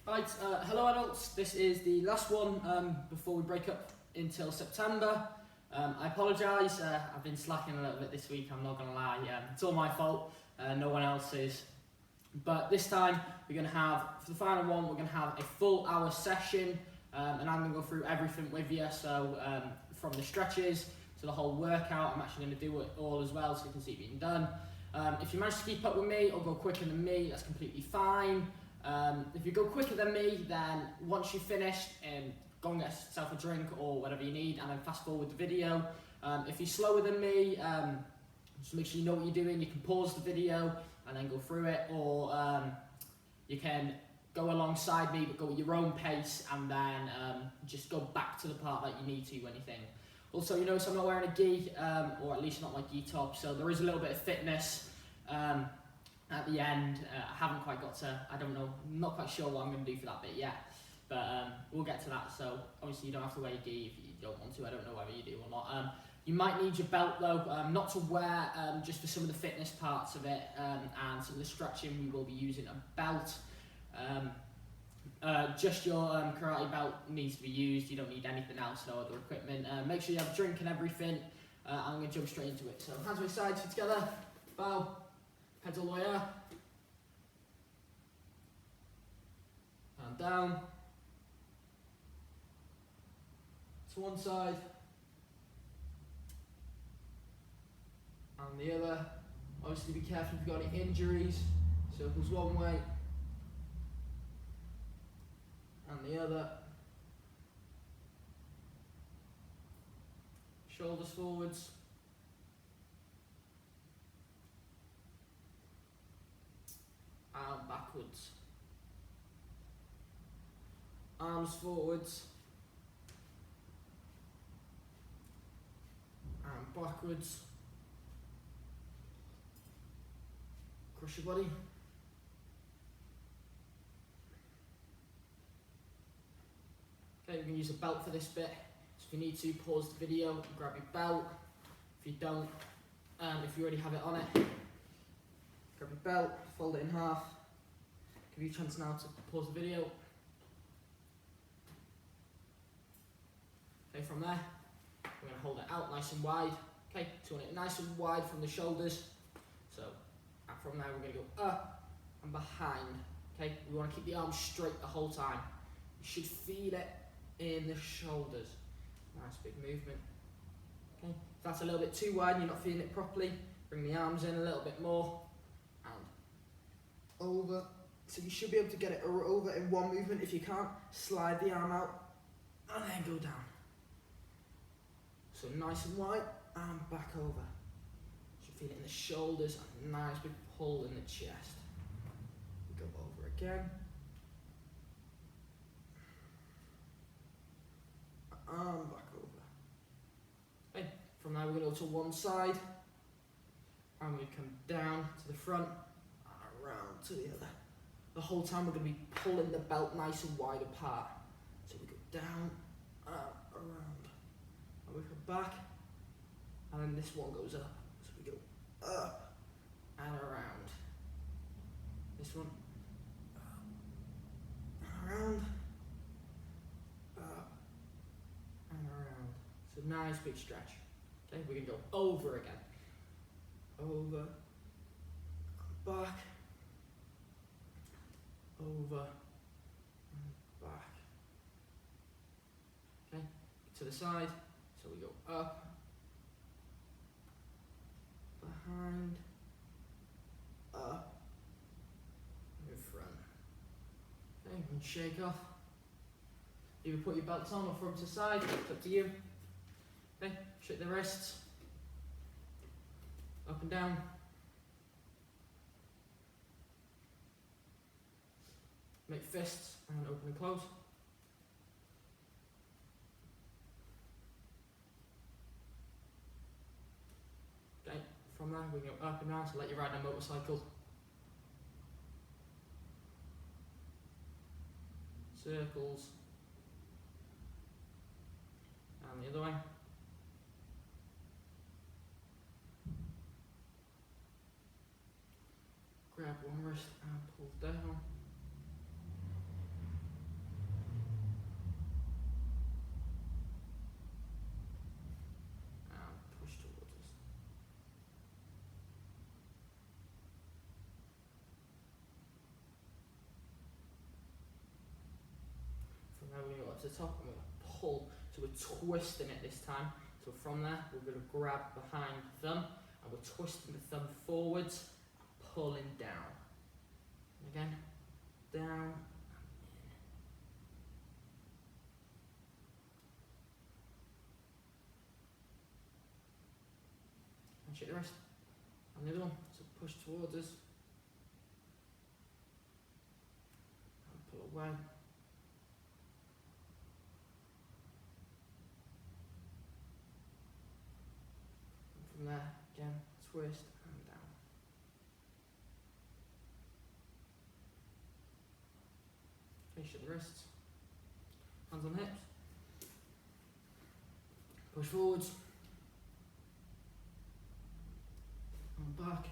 Right, hello adults, this is the last one before we break up until September. I apologise, I've been slacking a little bit this week, I'm not going to lie, it's all my fault, no one else's. But this time we're going to have, for the final one, we're going to have a full hour session and I'm going to go through everything with you, so from the stretches to the whole workout. I'm actually going to do it all as well so you can see it being done. If you manage to keep up with me or go quicker than me, that's completely fine. If you go quicker than me, then once you've finished, go and get yourself a drink or whatever you need and then fast forward the video. If you're slower than me, just make sure you know what you're doing. You can pause the video and then go through it, or you can go alongside me but go at your own pace and then just go back to the part that you need to when you think. Also, you notice I'm not wearing a gi, or at least not my gi top, so there is a little bit of fitness at the end. I haven't quite got to, I don't know, I'm not quite sure what I'm going to do for that bit yet, but we'll get to that. So obviously you don't have to wear a gi if you don't want to, I don't know whether you do or not. You might need your belt though, not to wear just for some of the fitness parts of it, and some of the stretching we will be using a belt. Just your karate belt needs to be used, you don't need anything else, no other equipment. Make sure you have a drink and everything. I'm going to jump straight into it. So hands by sides, feet together, bow, heads all the way up, and down, to one side, and the other. Obviously be careful if you've got any injuries. Circles one way, and the other. Shoulders forwards, and backwards. Arms forwards, and backwards. Crush your body. Okay, we're going to use a belt for this bit. So if you need to, pause the video and grab your belt. If you don't, if you already have it on it, grab your belt, fold it in half. Give you a chance now to pause the video. Okay, from there, we're going to hold it out nice and wide. Okay, so we want it nice and wide from the shoulders. So from there, we're going to go up and behind. Okay, we want to keep the arms straight the whole time. You should feel it in the shoulders. Nice big movement. Okay, if that's a little bit too wide and you're not feeling it properly, bring the arms in a little bit more and over. So you should be able to get it over in one movement. If you can't, slide the arm out and then go down. So nice and wide and back over. You should feel it in the shoulders and nice big pull in the chest. We go over again. And back over. Okay. From there we're going to go to one side and we come down to the front and around to the other. The whole time we're going to be pulling the belt nice and wide apart. So we go down and around. And we come back and then this one goes up. So we go up and around. This one up and around. So nice big stretch. Okay, we're going to go over again. Over, back, over, and back. Okay, to the side. So we go up, behind, up, in front. Okay, and shake off. Either put your belts on or from to side, it's up to you. Okay, shake the wrists, up and down. Make fists and open and close. Okay, from there we go up and down, so like you're riding a motorcycle. Circles. And the other way. Grab one wrist and pull down. up to the top and we're going to pull. So we're twisting it this time. So from there, we're going to grab behind the thumb and we're twisting the thumb forwards, pulling down. And again, down. And shake the wrist. And the other one, so push towards us. And pull away. And from there, again, twist and down. Okay, shake the wrists. Hands on hips. Push forwards. And back.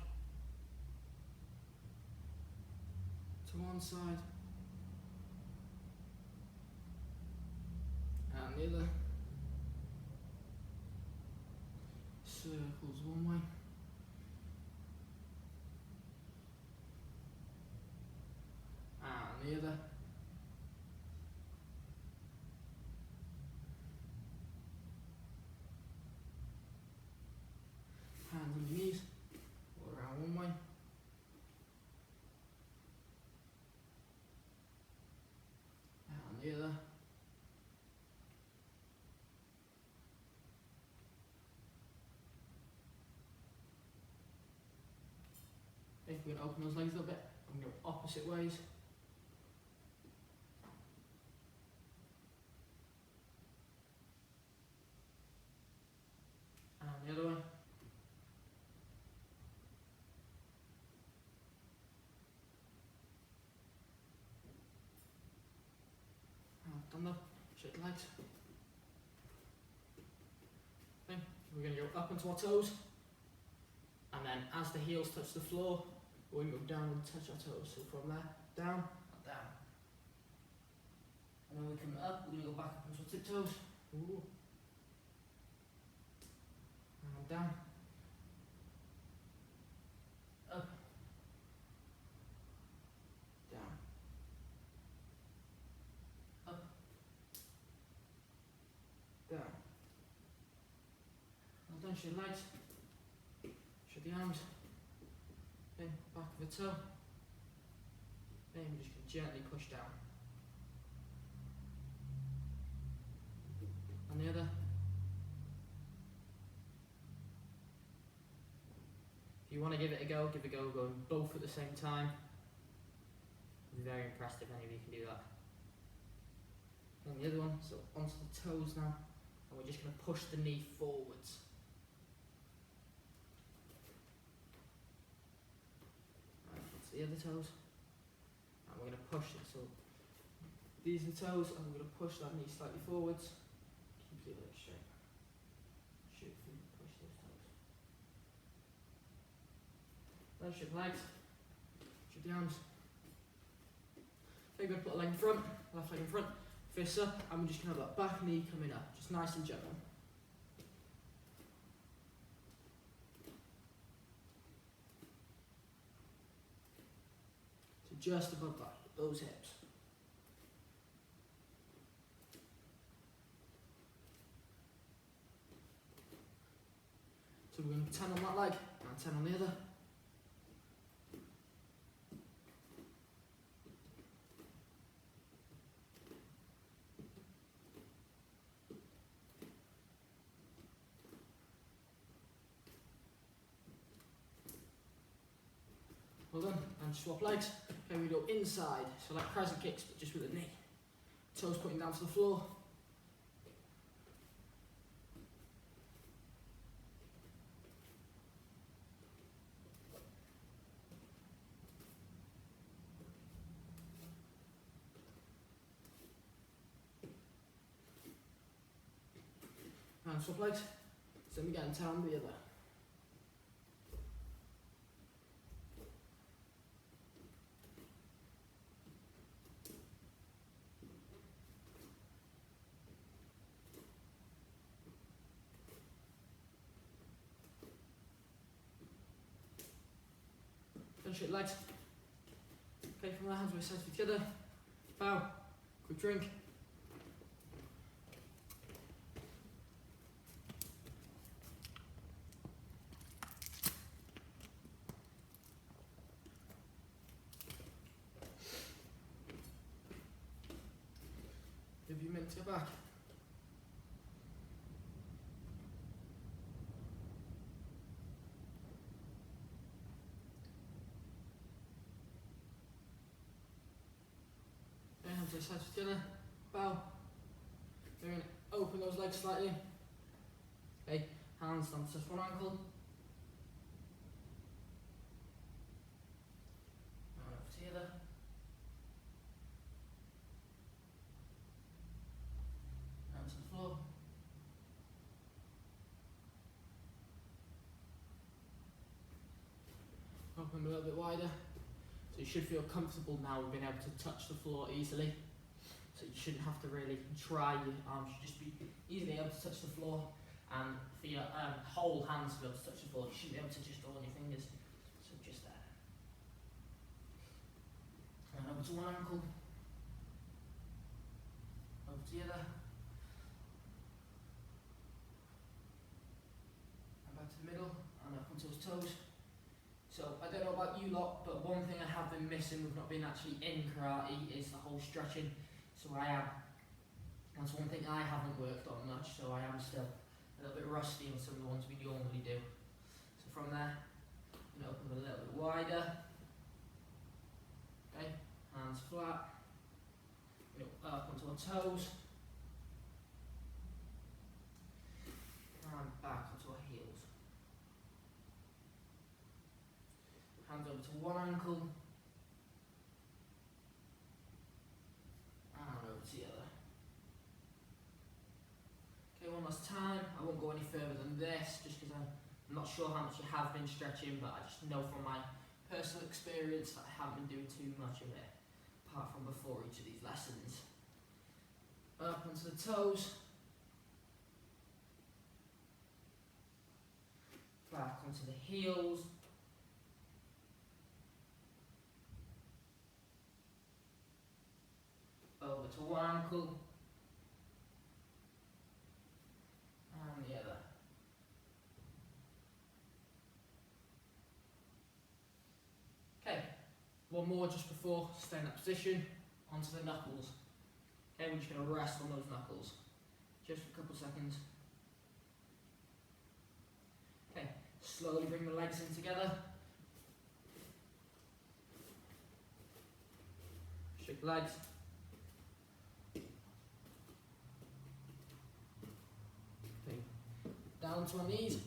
To one side. And the other. Circles one way. And the other. Hands on your knees. Or around one way. And the other. Okay, we're going to open those legs a little bit. I'm going to go opposite ways. And the other way. And done that. Shake the legs. Okay, we're going to go up onto our toes. And then as the heels touch the floor, we're going to go down and touch our toes. So from there, down, and down. And then we come up, we're going to go back up onto our tiptoes. Ooh. And down. Up. Down. Up. Down. Well done, shake the legs. Shake the arms. Then back of the toe. Then we're just going to gently push down. And the other. If you want to give it a go, going both at the same time. I'm very impressed if any of you can do that. And the other one, so onto the toes now. And we're just going to push the knee forwards. And onto the other toes. And we're going to push it. So these are the toes, and we're going to push that knee slightly forwards. Keep your legs straight. Shoot through, push those toes. Then shake the legs. Shake the arms. Then we're going to put a leg in front, left leg in front. Fists up, and we're just going to have that back knee coming up, just nice and gentle. So just above that, those hips. So we're going to 10 on that leg, and 10 on the other. Well done, and swap legs. Okay, we go inside, so like crescent kicks, but just with the knee. Toes pointing down to the floor. And swap legs. Same again, 10 on the other. Shake legs. Okay, from our hands we're sides together. Bow. Quick drink. Let's go back. Okay, hands to the sides together. Bow. We're going to open those legs slightly. Okay, hands down to just one ankle. And over to the other. Hands to the floor. Open a little bit wider. So you should feel comfortable now with being able to touch the floor easily. So you shouldn't have to really try, your arms should just be easily able to touch the floor, and for your whole hands to be able to touch the floor, you shouldn't be able to just hold your fingers, so just there. And over to one ankle, over to the other, and back to the middle, and up onto those toes. So I don't know about you lot, but one thing I have been missing with not being actually in karate is the whole stretching. So that's one thing I haven't worked on much, so I am still a little bit rusty on some of the ones we normally do. So from there, I'm going to open them a little bit wider. Okay, hands flat. Up onto our toes. And back onto our heels. Hands over to one ankle. And over to the other. Okay, one last time. I won't go any further than this, just because I'm not sure how much you have been stretching, but I just know from my personal experience that I haven't been doing too much of it, apart from before each of these lessons. Up onto the toes. Back onto the heels. Over to one ankle. And the other. Okay, one more just before staying in that position, onto the knuckles. Okay, we're just going to rest on those knuckles, just for a couple seconds. Okay, slowly bring the legs in together. Shake the legs. Okay, down to our knees.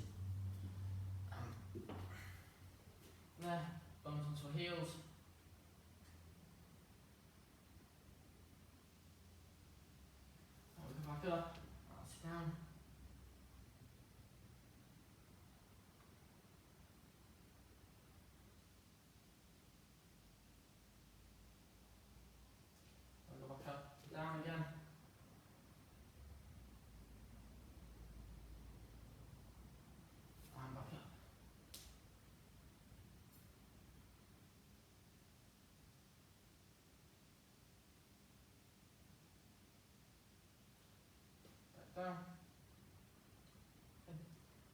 There, bones onto our heels. Back up, that's down. Go back up, down again. And back up. Back down. And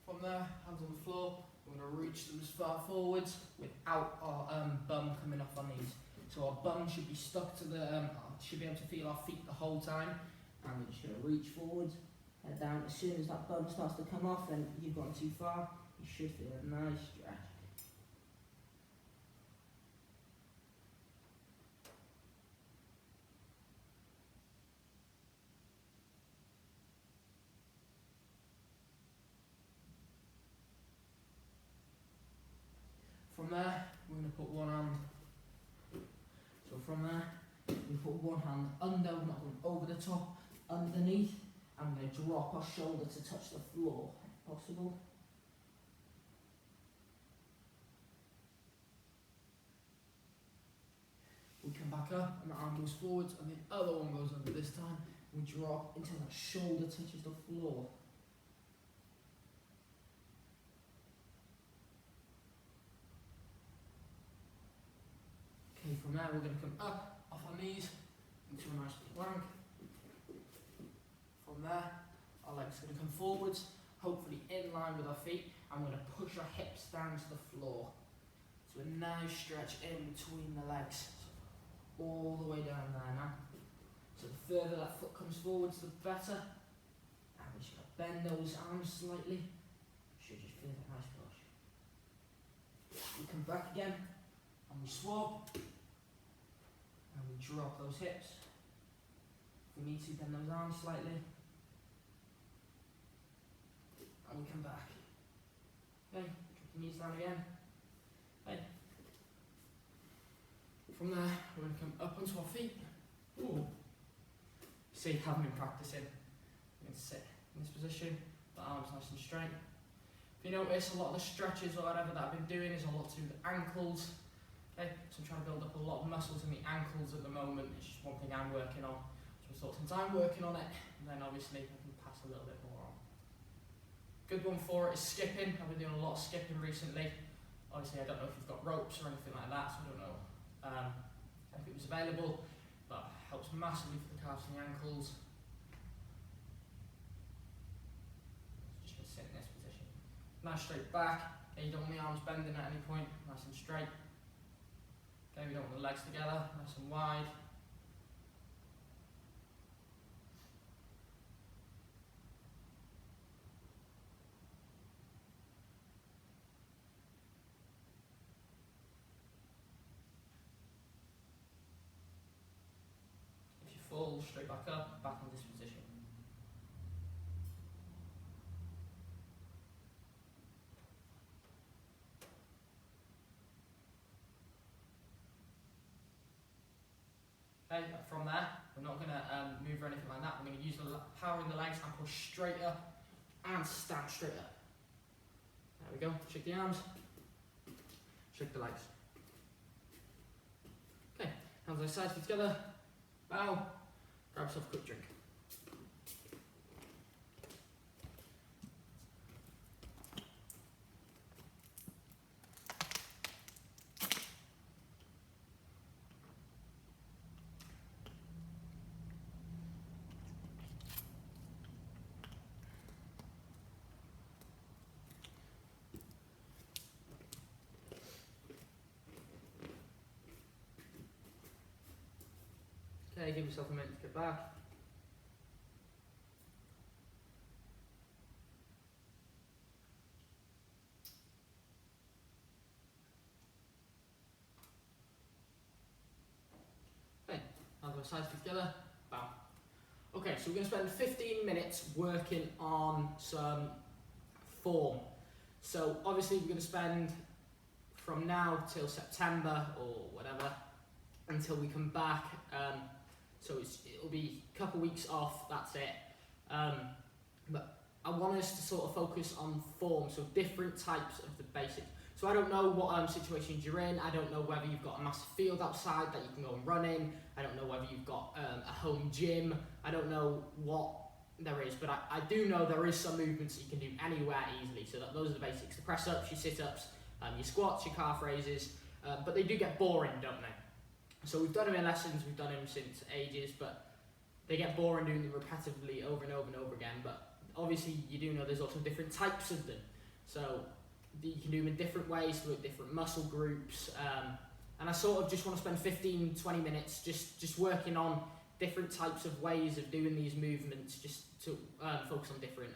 from there, hands on the floor. We're going to reach them as far forwards without our bum coming off our knees. So our bum should be stuck to the, should be able to feel our feet the whole time. And we're just going to reach forwards, head down. As soon as that bum starts to come off and you've gone too far, you should feel a nice stretch. From there, we're going to put one hand. So from there, we put one hand under, we're not going over the top, underneath, and we're going to drop our shoulder to touch the floor, if possible. We come back up, and the arm goes forwards, and the other one goes under this time. We drop until that shoulder touches the floor. Okay, from there we're going to come up, off our knees, into a nice plank. From there, our legs are going to come forwards, hopefully in line with our feet, and we're going to push our hips down to the floor. So a nice stretch in between the legs, all the way down there now. So the further that foot comes forwards, the better. And we're just going to bend those arms slightly. Should just feel that nice push. We come back again, and we swap. And we drop those hips. If we need to, bend those arms slightly. And we come back. Okay, drop the knees down again. Okay. From there, we're going to come up onto our feet. Ooh. See, haven't been practicing. I'm going to sit in this position, the arms nice and straight. If you notice, a lot of the stretches or whatever that I've been doing is a lot to the ankles. Okay, so I'm trying to build up a lot of muscles in the ankles at the moment. It's just one thing I'm working on. So I thought since I'm working on it, then obviously I can pass a little bit more on. Good one for it is skipping. I've been doing a lot of skipping recently. Obviously I don't know if you've got ropes or anything like that, so I don't know if it was available, but it helps massively for the calves and the ankles. Just going to sit in this position. Nice straight back. Okay, you don't want the arms bending at any point, nice and straight. Okay, we don't want the legs together, nice and wide. Fall straight back up, back in this position. Okay, from there, we're not going to move or anything like that. We're going to use the power in the legs and push straight up and stand straight up. There we go. Shake the arms, shake the legs. Okay, hands on sides together, bow. Grab yourself a quick drink. Okay, give yourself a minute to get back. Okay, hands on sides together, bow. Okay, so we're going to spend 15 minutes working on some form. So obviously we're going to spend from now till September or whatever until we come back. So it'll be a couple weeks off, that's it. But I want us to sort of focus on form, so different types of the basics. So I don't know what situations you're in. I don't know whether you've got a massive field outside that you can go and run in. I don't know whether you've got a home gym. I don't know what there is, but I do know there is some movements that you can do anywhere easily. So those are the basics: the press ups, your sit ups, your squats, your calf raises. But they do get boring, don't they? So we've done them in lessons, we've done them since ages, but they get boring doing them repetitively over and over and over again. But obviously you do know there's also different types of them. So you can do them in different ways with different muscle groups. And I sort of just want to spend 15-20 minutes just working on different types of ways of doing these movements, just to focus on different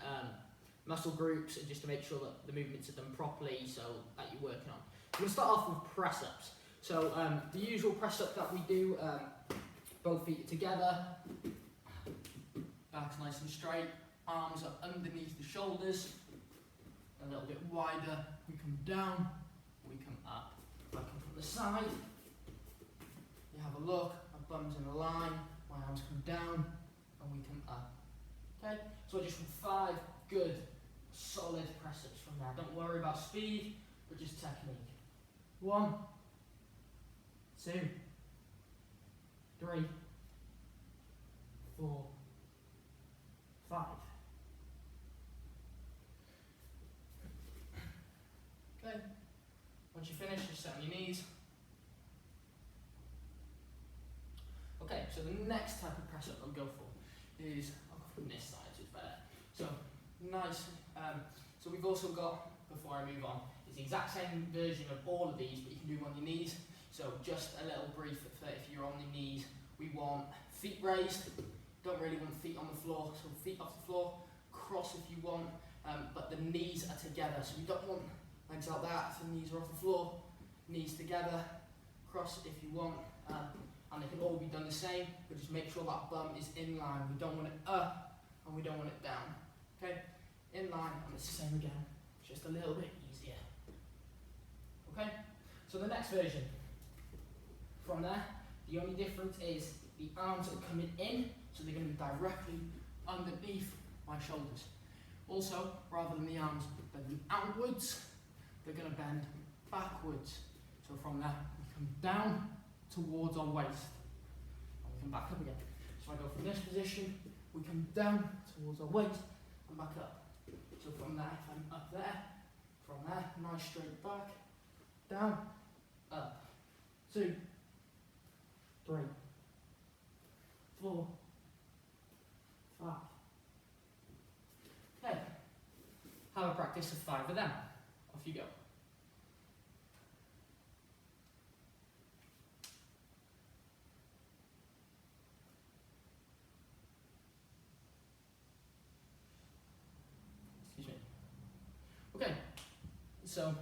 muscle groups and just to make sure that the movements are done properly so that you're working on. We're going to start off with press-ups. So the usual press-up that we do, both feet together, back's nice and straight, arms are underneath the shoulders, a little bit wider, we come down, we come up. If I come from the side, you have a look, my bum's in a line, my arms come down, and we come up. Okay, so just 5 good, solid press-ups from there. Don't worry about speed, but just technique. 1, 2, 3, 4, 5. Okay, once you finish, just sit on your knees. Okay, so the next type of press up I'll go for is, I'll go from this side so it's better. So, nice, so we've also got, before I move on, it's the exact same version of all of these, but you can do them on your knees. So just a little brief for if you're on the knees, we want feet raised. Don't really want feet on the floor, so feet off the floor, cross if you want, but the knees are together. So we don't want legs like that, so knees are off the floor, knees together, cross if you want, and they can all be done the same, but just make sure that bum is in line. We don't want it up, and we don't want it down. Okay, in line, and it's the same again, just a little bit easier. Okay, so the next version. From there, the only difference is the arms are coming in, so they're going to be directly underneath my shoulders. Also, rather than the arms bending outwards, they're going to bend backwards. So from there, we come down towards our waist, and we come back up again. So I go from this position, we come down towards our waist, and back up. So from there, if I'm up there, from there, nice straight back, down, up, 2, 3, 4, 5. Okay, have a practice of 5 of them. Off you go. Excuse me. Okay, so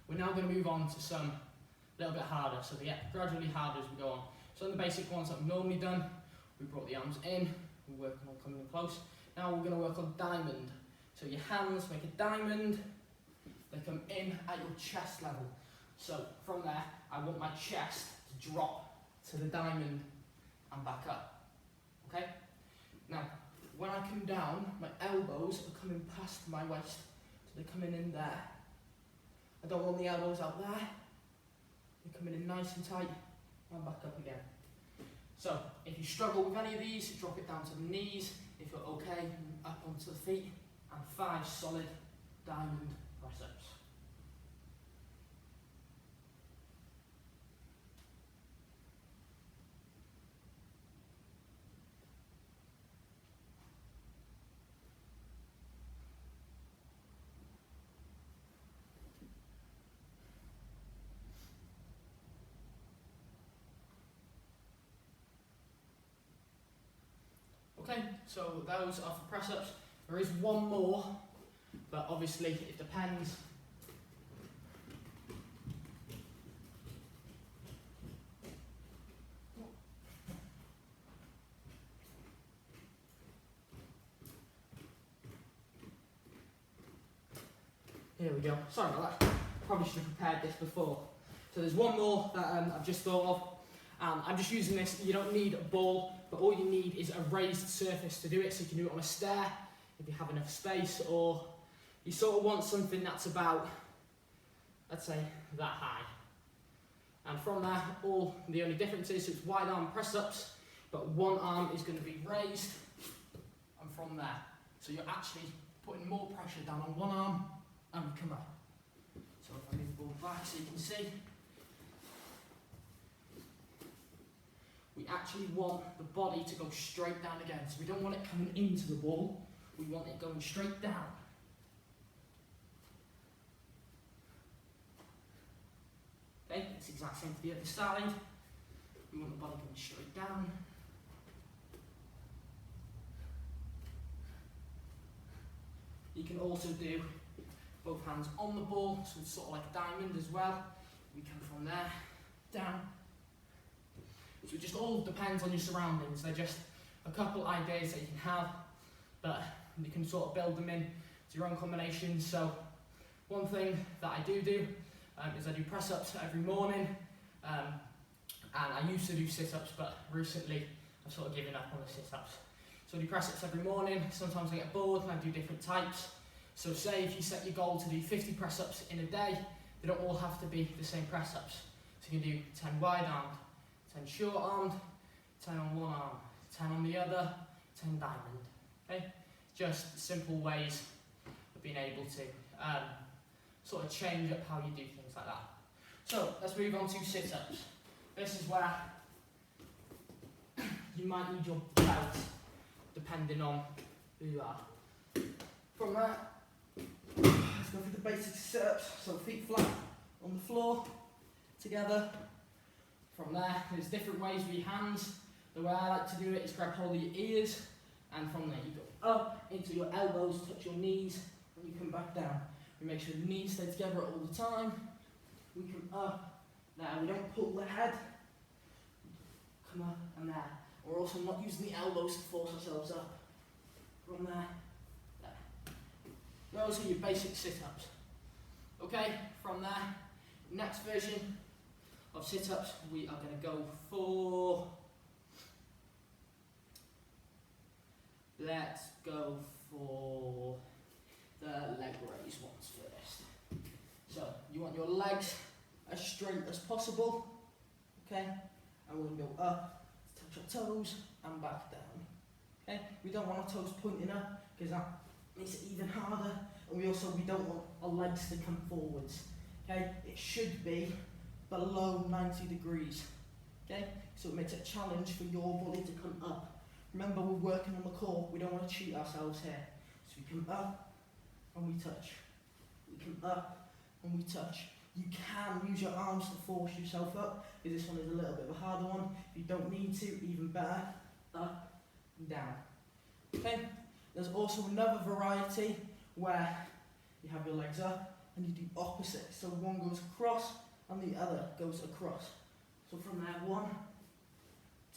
we're now going to move on to some a little bit harder, so they get gradually harder as we go on. So in the basic ones that we've normally done, we brought the arms in, we're working on coming in close. Now we're going to work on diamond. So your hands make a diamond, they come in at your chest level. So from there, I want my chest to drop to the diamond and back up. Okay? Now, when I come down, my elbows are coming past my waist, so they're coming in there. I don't want the elbows out there. They're coming in nice and tight, and back up again. So, if you struggle with any of these, drop it down to the knees. If you're okay, up onto the feet, and 5 solid diamond press-ups. Okay, so those are for press-ups. There is one more, but obviously it depends. Here we go. Sorry about that. Probably should have prepared this before. So there's one more that I've just thought of. I'm just using this. You don't need a ball, but all you need is a raised surface to do it. So you can do it on a stair if you have enough space, or you sort of want something that's about, let's say, that high. And from there, the only difference is it's wide arm press-ups, but one arm is going to be raised, and from there. So you're actually putting more pressure down on one arm, and we come up. So if I move the ball back so you can see, we actually want the body to go straight down again. So we don't want it coming into the ball, we want it going straight down. Okay, it's the exact same for the other side. We want the body going straight down. You can also do both hands on the ball, so it's sort of like a diamond as well. We come from there, down. So it just all depends on your surroundings. They're just a couple ideas that you can have, but you can sort of build them in to your own combinations. So one thing that I do is I do press-ups every morning, and I used to do sit-ups, but recently I've sort of given up on the sit-ups. So I do press-ups every morning. Sometimes I get bored and I do different types. So say if you set your goal to do 50 press-ups in a day, they don't all have to be the same press-ups. So you can do 10 wide-armed, 10 short-armed, 10 on one arm, 10 on the other, 10 diamond. Okay? Just simple ways of being able to sort of change up how you do things like that. So let's move on to sit-ups. This is where you might need your belt, depending on who you are. From there, let's go through the basic sit-ups. So feet flat on the floor, together. From there, there's different ways with your hands. The way I like to do it is grab hold of your ears, and from there you go up into your elbows, touch your knees, and you come back down. We make sure the knees stay together all the time. We come up, there, we don't pull the head. Come up and there. We're also not using the elbows to force ourselves up. From there, there. Those are your basic sit-ups. Okay, from there, next version of sit-ups, we are going to go for, let's go for the leg raise ones first. So, you want your legs as straight as possible, okay? And we're going to go up, touch our toes, and back down. Okay? We don't want our toes pointing up, because that makes it even harder. And we don't want our legs to come forwards. Okay? It should be below 90 degrees. Okay? So it makes it a challenge for your body to come up. Remember, we're working on the core. We don't want to cheat ourselves here. So we come up, and we touch. We come up, and we touch. You can use your arms to force yourself up, because this one is a little bit of a harder one. If you don't need to, even better, up and down. Okay? There's also another variety where you have your legs up and you do opposite. So one goes across and the other goes across. So from there, 1,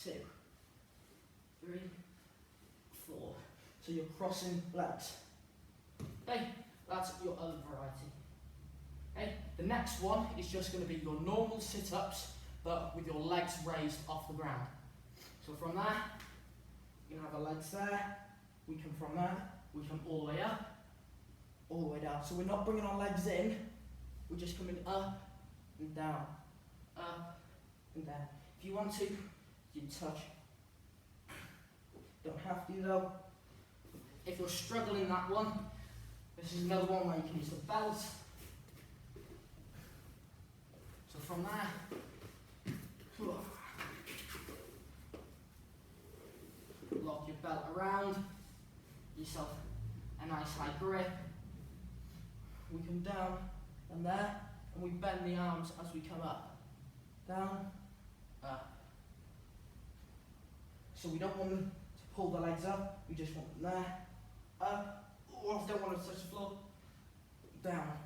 2, 3, 4. So you're crossing legs. Okay? That's your other variety. Okay, the next one is just going to be your normal sit-ups, but with your legs raised off the ground. So from there, you can have our legs there, we come from there, we come all the way up, all the way down. So we're not bringing our legs in, we're just coming up and down, up and down. If you want to, you touch. Don't have to though. If you're struggling that one, this is another one where you can use the belt. So from there, lock your belt around, yourself a nice high grip. We come down and there, and we bend the arms as we come up. Down, up. So we don't want them to pull the legs up, we just want them there, up. Oh, I don't want to touch the floor. Down.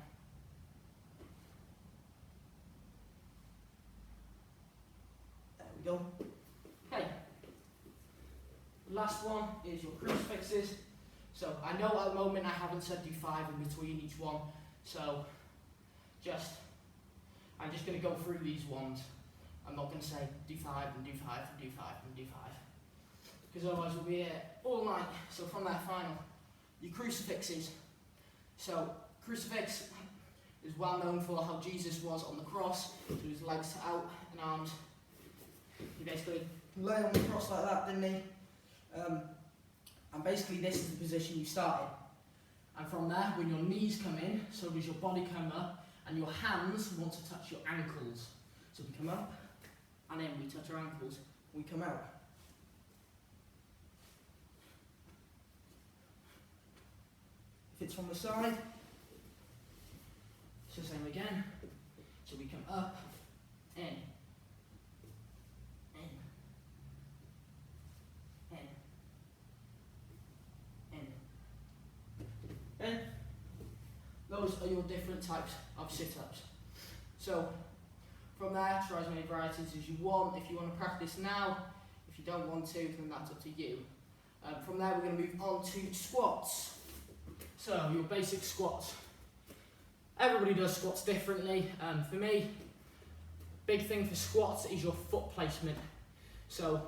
Go. Okay. Last one is your crucifixes. So I know at the moment I haven't said do 5 in between each one. So I'm just going to go through these ones. I'm not going to say do 5 and do 5 and do 5 and do 5. Because otherwise we'll be here all night. So from that final, your crucifixes. So crucifix is well known for how Jesus was on the cross. So his legs out and arms. He basically lay on the cross like that, didn't he? And basically this is the position you start in. And from there, when your knees come in, so does your body come up, and your hands want to touch your ankles. So we come up, and then we touch our ankles, we come out. If it's from the side, it's the same again. So we come up, in. Okay? Those are your different types of sit-ups. So from there, try as many varieties as you want. If you want to practice now, if you don't want to, then that's up to you. From there, we're going to move on to squats. So your basic squats. Everybody does squats differently. For me, big thing for squats is your foot placement. So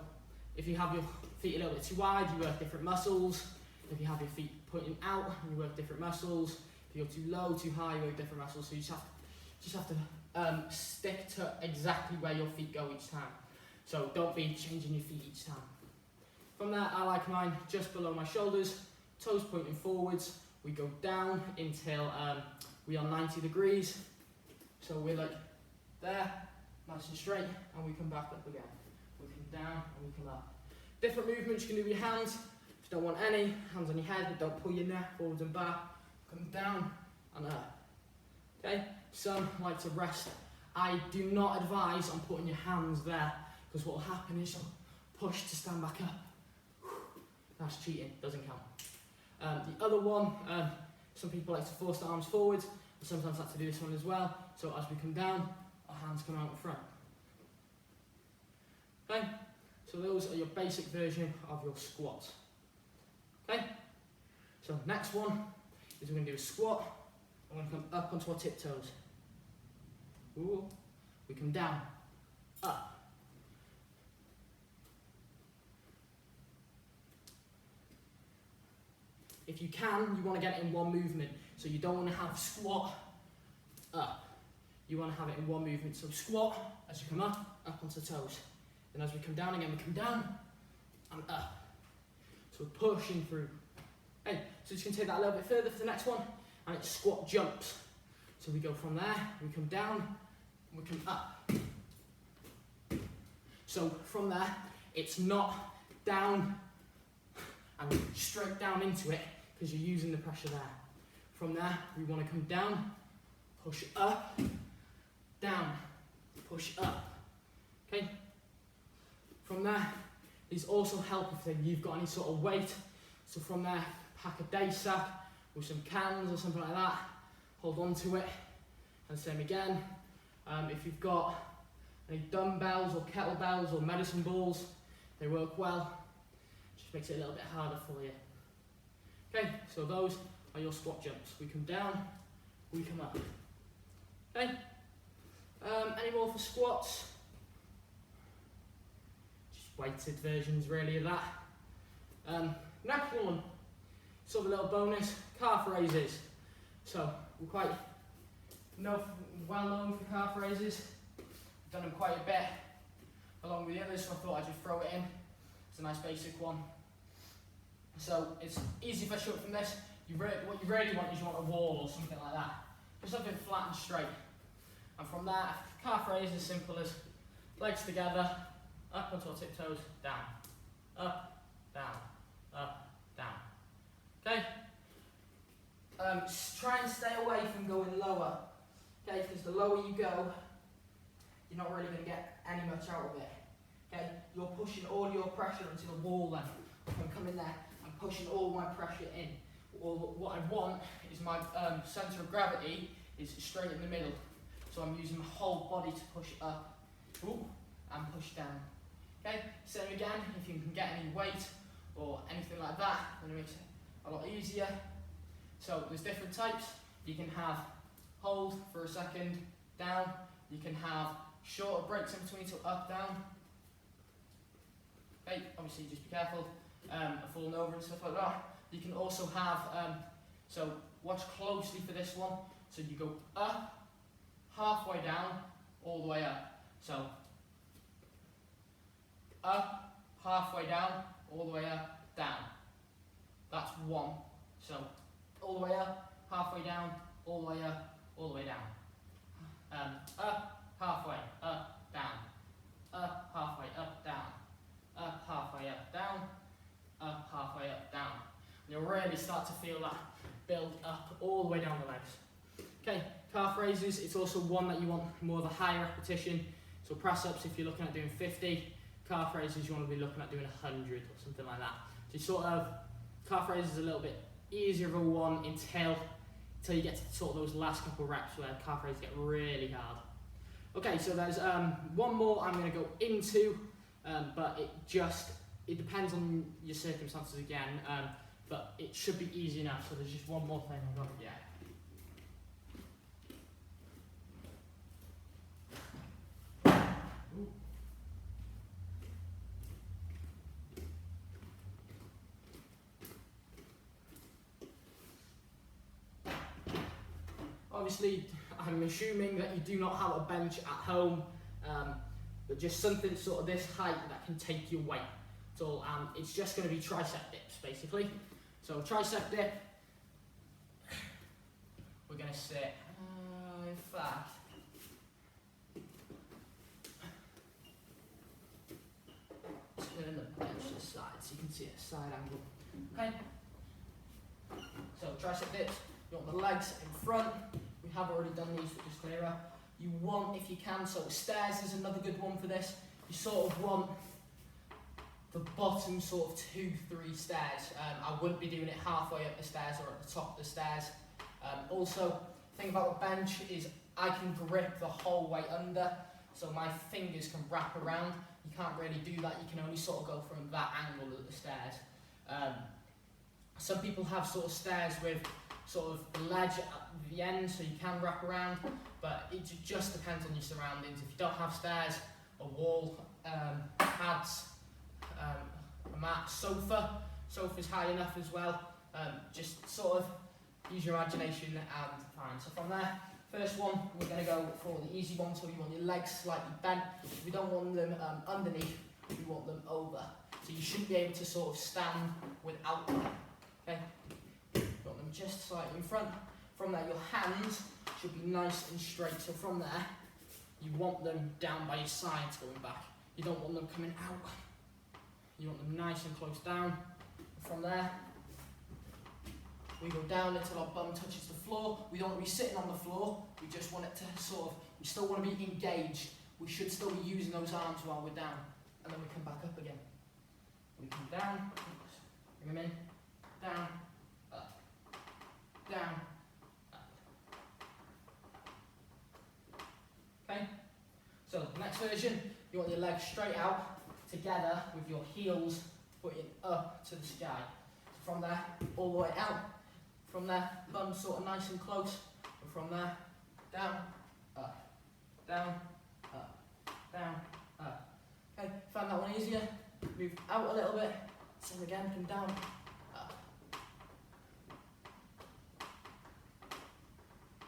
if you have your feet a little bit too wide, you work different muscles. If you have your feet pointing out, you work different muscles. If you're too low, too high, you work different muscles. So you just have to stick to exactly where your feet go each time. So don't be changing your feet each time. From there, I like mine just below my shoulders, toes pointing forwards. We go down until we are 90 degrees. So we're like there, nice and straight, and we come back up again. We come down and we come up. Different movements you can do with your hands. If you don't want any, hands on your head, but don't pull your neck forwards and back. Come down and up. Okay? Some like to rest I do not advise on putting your hands there, because what will happen is you'll push to stand back up. That's cheating, doesn't count. The other one, some people like to force the arms forwards, and sometimes like to do this one as well. So as we come down, our hands come out in front. Okay, so those are your basic version of your squats. Okay, so next one is we're going to do a squat. We're going to come up onto our tiptoes. Ooh. We come down, up. If you can, you want to get it in one movement. So you don't want to have squat, up. You want to have it in one movement. So squat, as you come up onto the toes. Then as we come down again, we come down, and up. So we're pushing through. Okay, so just going to take that a little bit further for the next one, and it's squat jumps. So we go from there, we come down, and we come up. So from there, it's not down and straight down into it, because you're using the pressure there. From there, we want to come down, push up, down, push up. Okay? From there, these also help if you've got any sort of weight. So from there, pack a day sack with some cans or something like that, hold on to it, and same again. If you've got any dumbbells or kettlebells or medicine balls, they work well. Just makes it a little bit harder for you. Okay, so those are your squat jumps. We come down, we come up. Okay, any more for squats? Just weighted versions really of that. Next one, sort of a little bonus, calf raises. So we're quite well known for calf raises. We've done them quite a bit along with the others, so I thought I'd just throw it in. It's a nice basic one. So it's easy if I show it from this. What you really want is you want a wall or something like that. Just something flat and straight. And from that, calf raise is as simple as legs together, up onto our tiptoes, down, up, down, up, down. Okay? Try and stay away from going lower. Okay, because the lower you go, you're not really going to get any much out of it. Okay, you're pushing all your pressure into the wall then. If I'm coming there, I'm pushing all my pressure in. What I want is my centre of gravity is straight in the middle. So I'm using my whole body to push up and push down. Okay, same again, if you can get any weight or anything like that, then it makes it a lot easier. So there's different types. You can have hold for a second, down. You can have shorter breaks in between, so up, down. Okay, obviously just be careful of falling over and stuff like that. You can also have, so watch closely for this one. So you go up, halfway down, all the way up. So up, halfway down, all the way up, down. That's one. So all the way up, halfway down, all the way up, all the way down. Up, halfway, up, down. Up, halfway, up, down. Up, halfway, up, down. Up, halfway, up, down. And you'll really start to feel that build up all the way down the legs. Okay, calf raises, it's also one that you want more of a higher repetition. So press ups, if you're looking at doing 50, calf raises you want to be looking at doing 100 or something like that. So sort of, calf raises is a little bit easier of a one until you get to sort of those last couple of reps where calf raises get really hard. Okay, so there's one more I'm going to go into, but it depends on your circumstances again, but it should be easy enough. So there's just one more thing I've got to get. Obviously, I'm assuming that you do not have a bench at home, but just something sort of this height that can take your weight. So it's just going to be tricep dips, basically. So tricep dip, we're going to sit, in fact, turn the bench to the side so you can see a side angle. Okay. So tricep dips, you want the legs in front. We have already done these, but just clearer. you want, if you can, so stairs is another good one for this. You sort of want the bottom sort of 2-3 stairs. I wouldn't be doing it halfway up the stairs or at the top of the stairs. Also, the thing about the bench is I can grip the whole way under, so my fingers can wrap around. You can't really do that, you can only sort of go from that angle of the stairs. Some people have sort of stairs with sort of the ledge at the end, so you can wrap around, but it just depends on your surroundings. If you don't have stairs, a wall, pads, a mat, sofa's high enough as well. Just sort of use your imagination and fine. So from there, first one, we're going to go for the easy one, so you want your legs slightly bent. We don't want them underneath, we want them over. So you should be able to sort of stand without them, okay? You want them just slightly in front. From there, your hands should be nice and straight. So from there, you want them down by your sides going back. You don't want them coming out. You want them nice and close down. From there, we go down until our bum touches the floor. We don't want to be sitting on the floor. We just want it to sort of, we still want to be engaged. We should still be using those arms while we're down. And then we come back up again. We come down, bring them in, down, up, down, up. Okay? So, next version, you want your legs straight out, together with your heels pointing up to the sky. So from there, all the way out. From there, bum sort of nice and close. And from there, down, up, down, up, down, up. Okay, found that one easier. Move out a little bit. Same again, come down, up.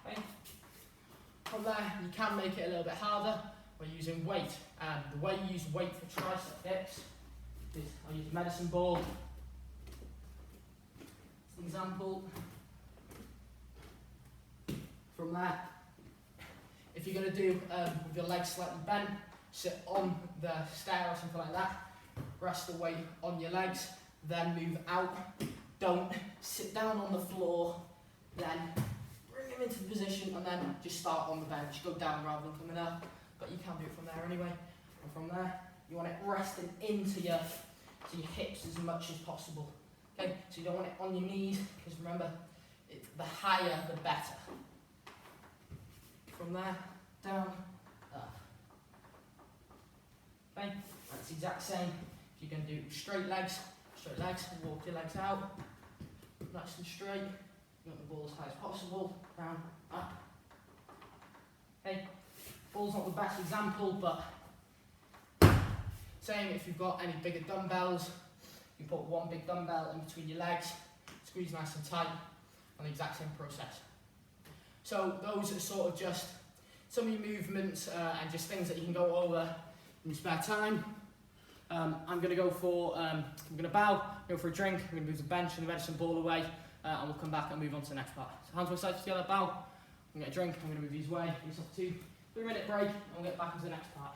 Okay. From there, you can make it a little bit harder by using weight. And the way you use weight for tricep dips is I use a medicine ball. As an example. From there, if you're going to do with your legs slightly bent, sit on the stair or something like that, rest the weight on your legs, then move out. Don't sit down on the floor, then bring them into the position and then just start on the bench. Go down rather than coming up, but you can do it from there anyway. And from there, you want it resting into your hips as much as possible. Okay, so you don't want it on your knees, because remember, the higher the better. From there, down, up. Okay, that's the exact same. If you're going to do straight legs, walk your legs out, nice and straight. You want the ball as high as possible, down, up. Okay, ball's not the best example, but same if you've got any bigger dumbbells, you put one big dumbbell in between your legs, squeeze nice and tight, and the exact same process. So those are sort of just some of your movements and just things that you can go over in your spare time. I'm going to go for, I'm going to bow, go for a drink, I'm going to move the bench and the medicine ball away, and we'll come back and move on to the next part. So hands by sides together, bow, I'm going to get a drink, I'm going to move these away, give yourself a 2-3 minute break, and we'll get back into the next part.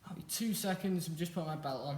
I'll be 2 seconds, I'm just putting my belt on.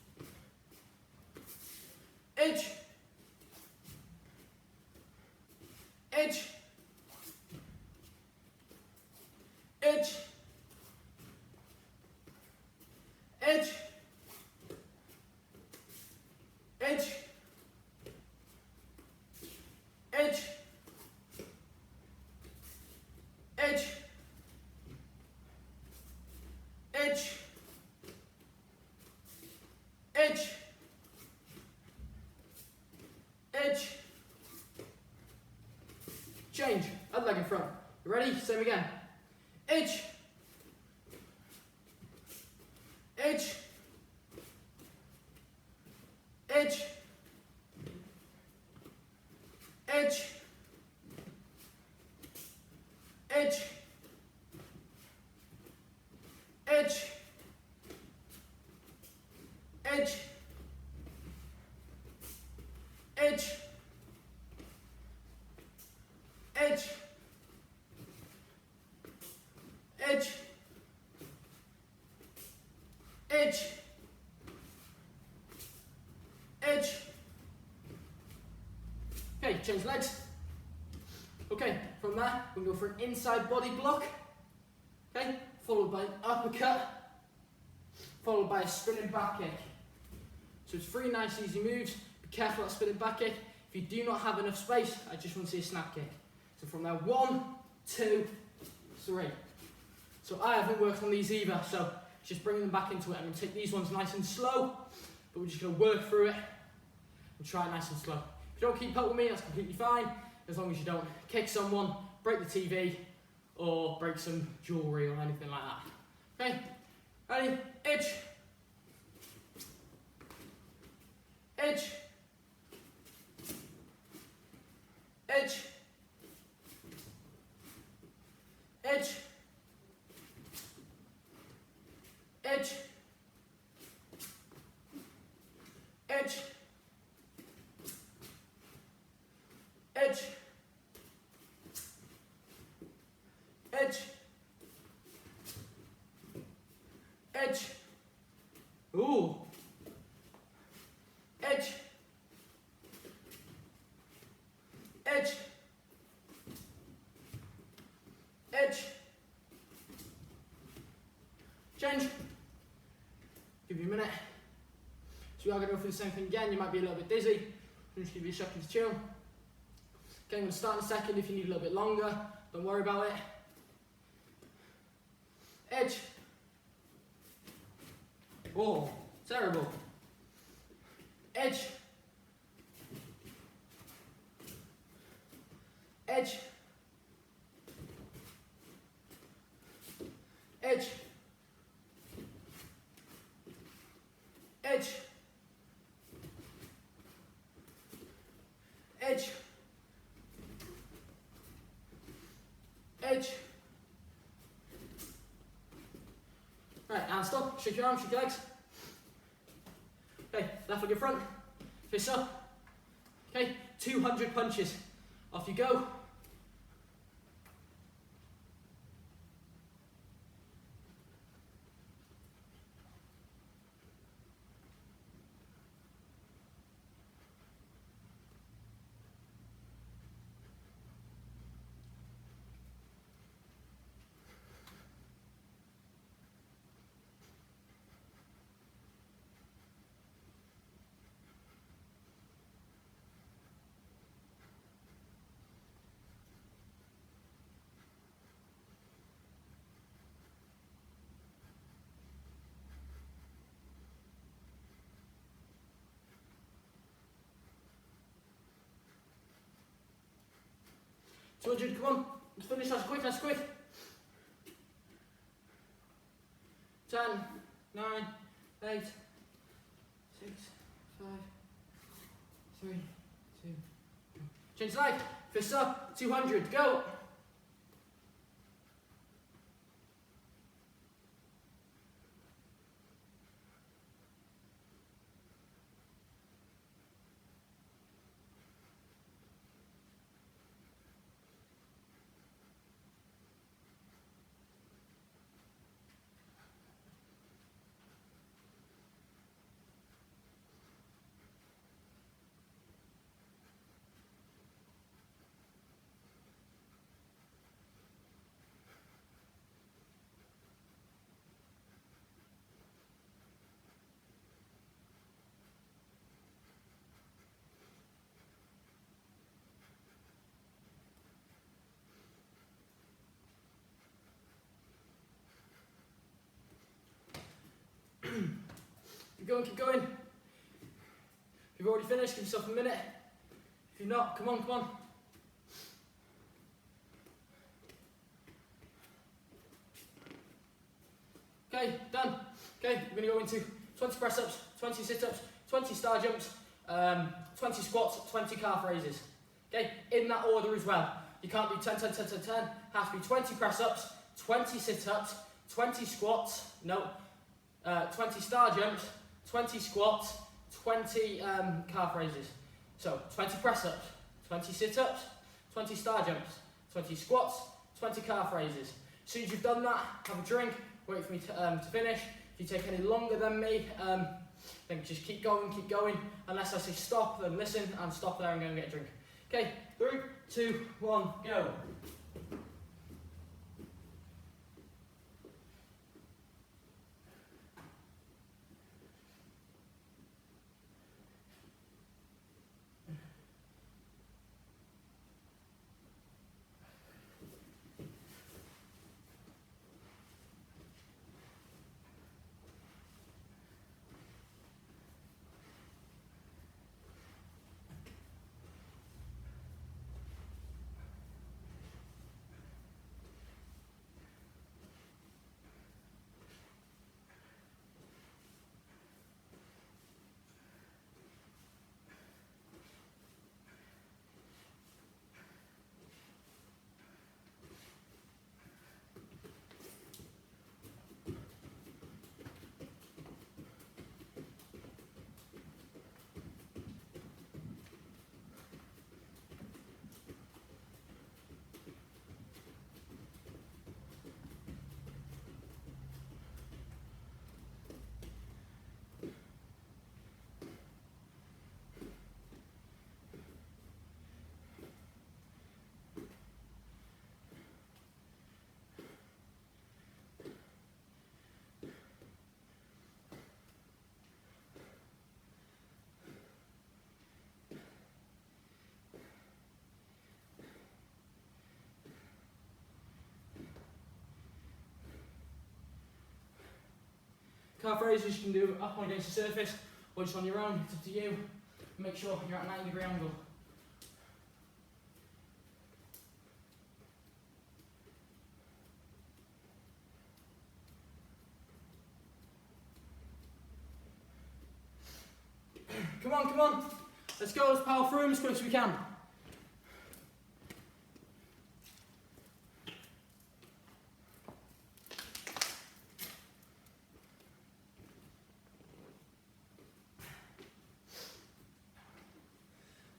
edge, edge, edge, edge, edge, edge, edge, edge, edge, edge, change, other leg in front. You ready? Same again. Edge, edge, edge, edge, edge, edge, edge, edge, edge, edge, edge, edge. Okay, change legs. Okay, from there, we can go for an inside body block. Okay, followed by an uppercut, followed by a spinning back kick. So it's 3 nice easy moves. Be careful that spinning back kick. If you do not have enough space, I just want to see a snap kick. So from there, 1, 2, 3. So I haven't worked on these either, so just bringing them back into it. I'm going to take these ones nice and slow, but we're just going to work through it and try it nice and slow. If you don't keep up with me, that's completely fine, as long as you don't kick someone, break the TV, or break some jewellery or anything like that. Okay, ready? Edge, edge, edge, edge, edge, edge, edge, edge, edge, ooh, edge, edge, edge, change. Give you a minute. So we are going to go through the same thing again. You might be a little bit dizzy. Just give you a second to chill. Okay, I'm going to start in a second. If you need a little bit longer, don't worry about it. Edge. Oh, terrible. Edge. Edge. Edge. Edge. Edge. Edge. Right, and stop. Shake your arms, shake your legs. Okay, left leg in front. Fists up. Okay, 200 punches. Off you go. So, Jude, come on. Let's finish. That's quick. That's quick. 10, 9, 8, 6, 5, 3, 2, 1. Change leg. Fists up. 200. Go. Keep going, keep going. If you've already finished, give yourself a minute. If you're not, come on, come on. Okay, done. Okay, we're going to go into 20 press-ups, 20 sit-ups, 20 star jumps, 20 squats, 20 calf raises. Okay, in that order as well. You can't do 10, 10, 10, 10, 10. It has to be 20 press-ups, 20 sit-ups, 20 squats, 20 star jumps, 20 squats, 20 calf raises. So 20 press-ups, 20 sit-ups, 20 star jumps, 20 squats, 20 calf raises. As soon as you've done that, have a drink, wait for me to finish. If you take any longer than me, then just keep going. Unless I say stop, then listen and stop there and go and get a drink. Okay, 3, 2, 1, go. Calf raises you can do up and against the surface or just on your own, it's up to you. Make sure you're at a 90-degree angle. Come on, come on. Let's go, let's power through them as quick as we can.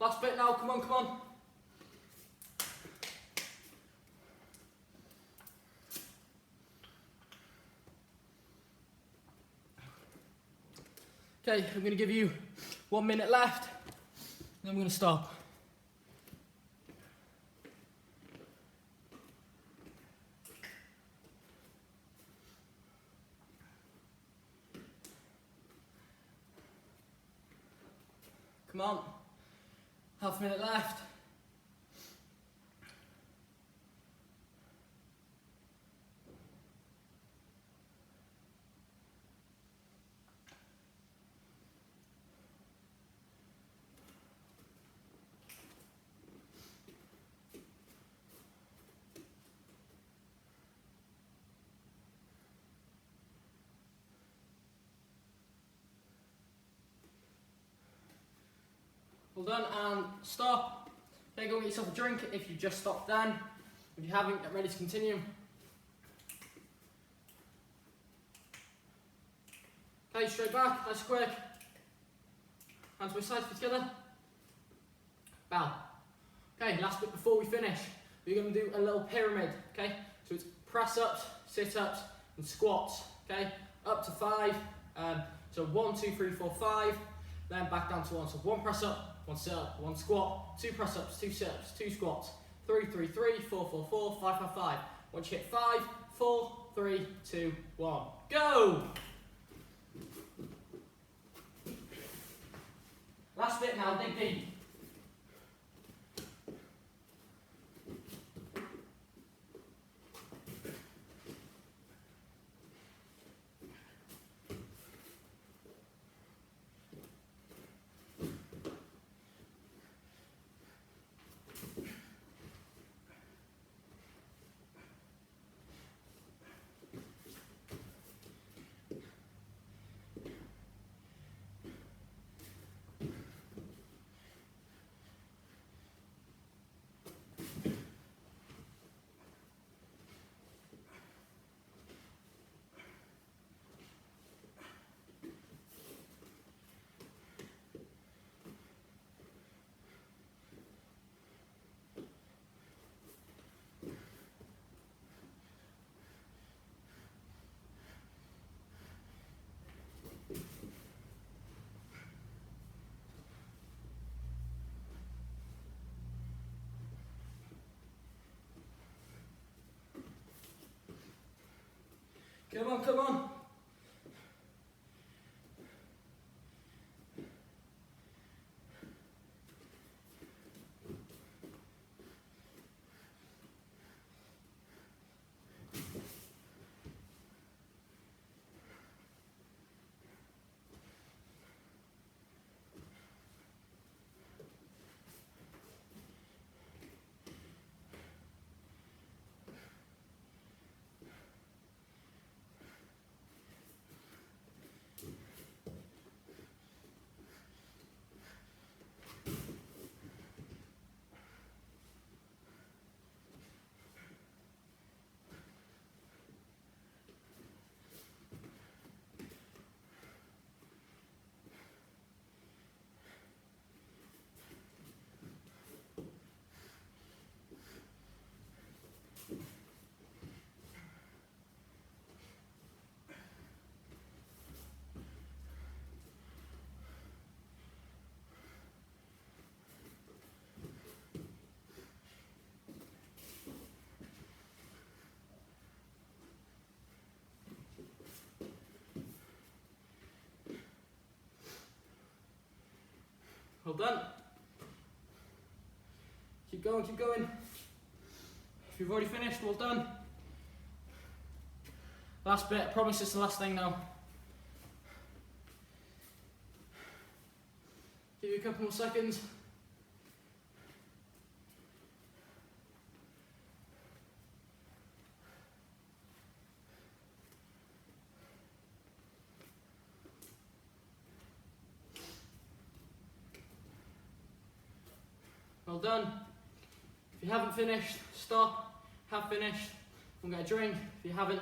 Last bit now, come on, come on. Okay, I'm going to give you 1 minute left, then I'm going to stop. Come on, half a minute left. Well done, and stop. Okay, go get yourself a drink if you just stopped then. If you haven't, get ready to continue. Okay, straight back, nice quick. Hands by side, feet together. Bow. Okay, last bit before we finish. We're going to do a little pyramid, okay? So it's press-ups, sit-ups, and squats, okay? Up to 5. So 1, 2, 3, 4, 5. Then back down to 1. So 1 press-up, 1 sit-up, 1 squat, 2 press-ups, 2 sit-ups, 2 squats, 3, 3, 3, 4, 4, 4, 5, 5, 5. Once you hit 5, 4, 3, 2, 1. Go! Last bit now, dig deep. Come on, come on. Well done. Keep going, keep going. If you've already finished, well done. Last bit, I promise it's the last thing now. Give you a couple more seconds. Well done. If you haven't finished, stop. Have finished, go and get a drink. If you haven't,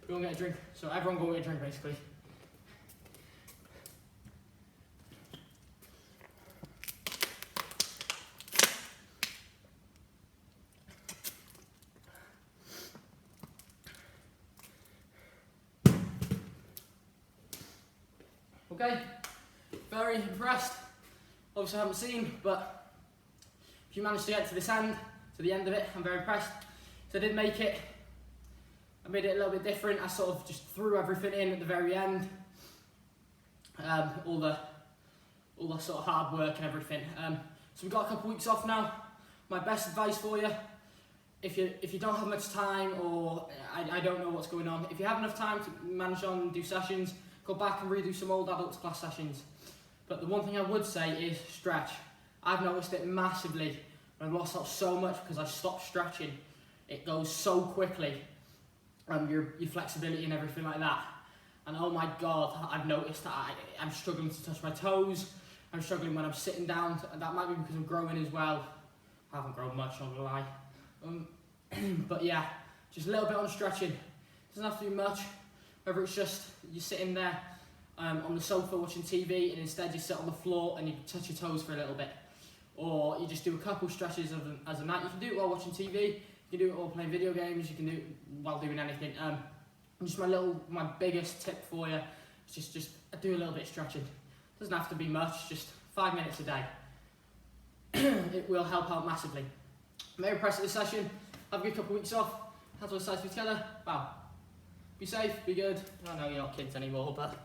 go and get a drink. So everyone go and get a drink basically. Okay, very impressed. Obviously I haven't seen, but if you managed to get to this end, to the end of it, I'm very impressed. So I did make it, I made it a little bit different. I sort of just threw everything in at the very end. All the sort of hard work and everything. So we've got a couple of weeks off now. My best advice for you, if you don't have much time, or I don't know what's going on, if you have enough time to manage on and do sessions, go back and redo some old adults class sessions. But the one thing I would say is stretch. I've noticed it massively. I've lost out so much because I stopped stretching. It goes so quickly, your flexibility and everything like that. And oh my God, I've noticed that I'm struggling to touch my toes. I'm struggling when I'm sitting down. That might be because I'm growing as well. I haven't grown much, not gonna lie. But yeah, just a little bit on stretching. Doesn't have to be much. Whether it's just you're sitting there on the sofa watching TV, and instead you sit on the floor and you touch your toes for a little bit. Or you just do a couple stretches as a night. You can do it while watching TV, you can do it while playing video games, you can do it while doing anything. Just my biggest tip for you is just do a little bit of stretching. Doesn't have to be much, just 5 minutes a day. It will help out massively. I'm very impressed with this session. Have a good couple of weeks off. How's all the sides together? Wow. Be safe, be good. I know you're not kids anymore, but